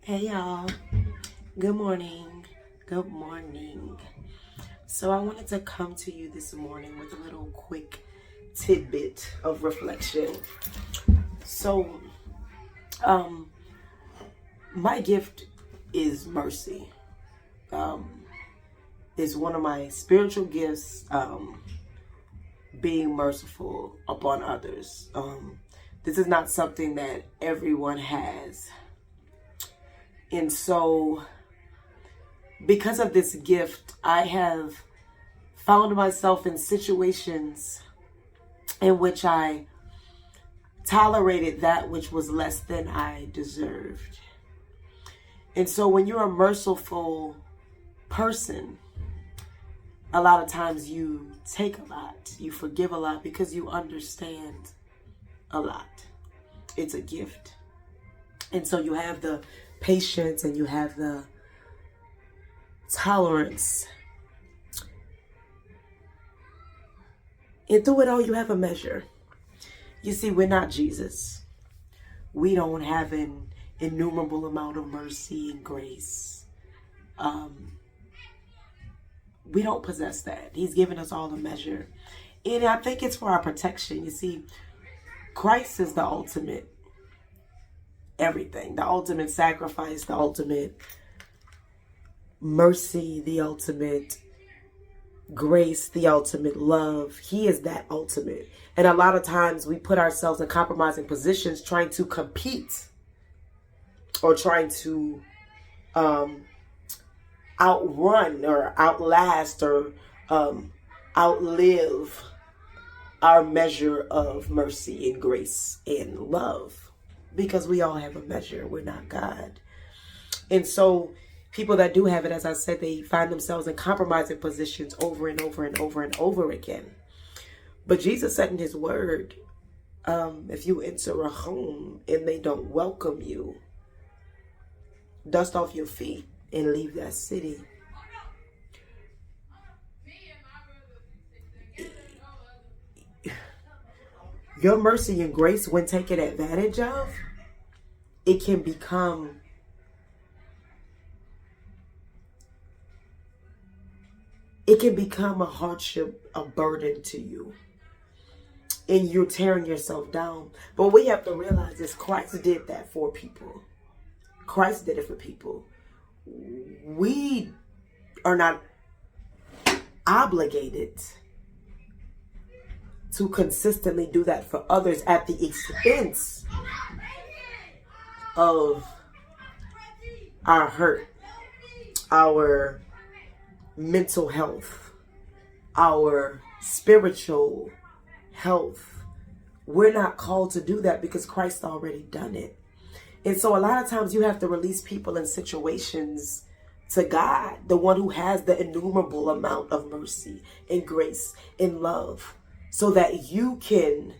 Hey y'all, good morning. Good morning. So I wanted to come to you this morning with a little quick tidbit of reflection. So, um, my gift is mercy. Is one of my spiritual gifts, being merciful upon others. This is not something that everyone has. And so, because of this gift, I have found myself in situations in which I tolerated that which was less than I deserved. And so when you're a merciful person, a lot of times you take a lot, you forgive a lot because you understand a lot. It's a gift. And so you have the patience and you have the tolerance. And through it all, you have a measure. You see, we're not Jesus. We don't have an innumerable amount of mercy and grace. We don't possess that. He's given us all a measure. And I think it's for our protection. You see, Christ is the ultimate everything, the ultimate sacrifice, the ultimate mercy, the ultimate grace, the ultimate love. He is that ultimate. And a lot of times we put ourselves in compromising positions trying to compete or trying to outrun or outlast or outlive our measure of mercy and grace and love, because we all have a measure. We're not God. And so people that do have it, as I said, they find themselves in compromising positions over and over and over and over again. But Jesus said in his word, if you enter a home and they don't welcome you, dust off your feet and leave that city. Your mercy and grace, when taken advantage of, it can become a hardship, a burden to you. And you're tearing yourself down. But we have to realize this: Christ did that for people. Christ did it for people. We are not obligated to consistently do that for others at the expense of our hurt, our mental health, our spiritual health. We're not called to do that because Christ already done it. And so a lot of times you have to release people in situations to God, the one who has the innumerable amount of mercy and grace and love, so that you can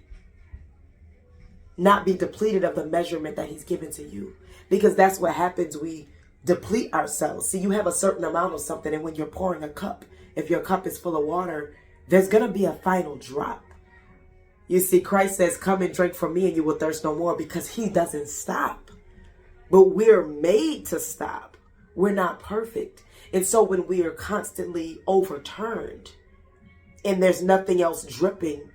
not be depleted of the measurement that he's given to you. Because that's what happens. We deplete ourselves. See, you have a certain amount of something, and when you're pouring a cup, if your cup is full of water, there's going to be a final drop. You see, Christ says, come and drink from me and you will thirst no more, because he doesn't stop. But we're made to stop. We're not perfect. And so when we are constantly overturned and there's nothing else dripping,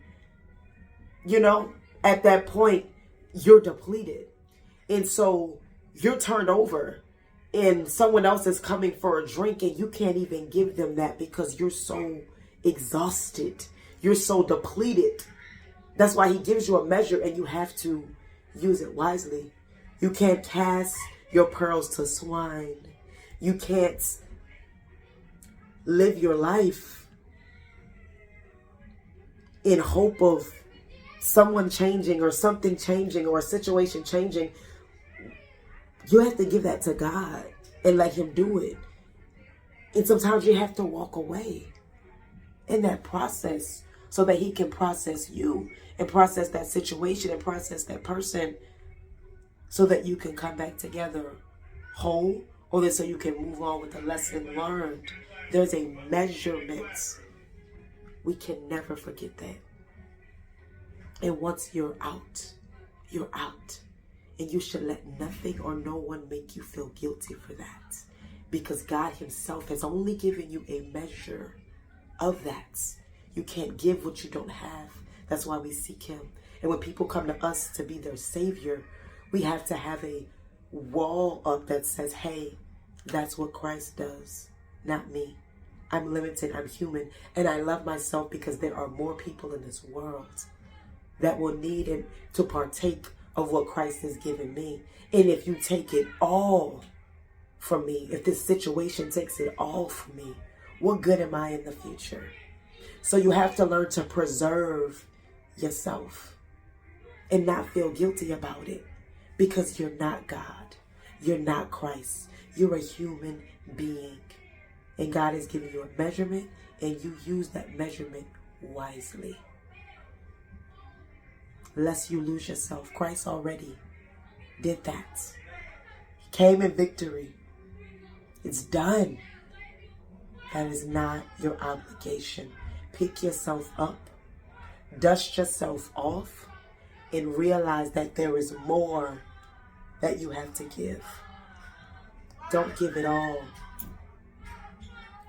at that point, you're depleted. And so you're turned over and someone else is coming for a drink and you can't even give them that because you're so exhausted. You're so depleted. That's why he gives you a measure and you have to use it wisely. You can't cast your pearls to swine. You can't live your life in hope of someone changing or something changing or a situation changing. You have to give that to God and let him do it. And sometimes you have to walk away in that process so that he can process you and process that situation and process that person, so that you can come back together whole, or so you can move on with the lesson learned. There's a measurement. We can never forget that. And once you're out, you're out. And you should let nothing or no one make you feel guilty for that. Because God himself has only given you a measure of that. You can't give what you don't have. That's why we seek him. And when people come to us to be their savior, we have to have a wall up that says, hey, that's what Christ does, not me. I'm limited, I'm human, and I love myself because there are more people in this world that will need to partake of what Christ has given me. And if you take it all from me, if this situation takes it all from me, what good am I in the future? So you have to learn to preserve yourself and not feel guilty about it, because you're not God. You're not Christ. You're a human being. And God has given you a measurement, and you use that measurement wisely. Lest you lose yourself. Christ already did that. He came in victory. It's done. That is not your obligation. Pick yourself up. Dust yourself off. And realize that there is more that you have to give. Don't give it all.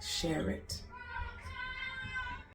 Share it.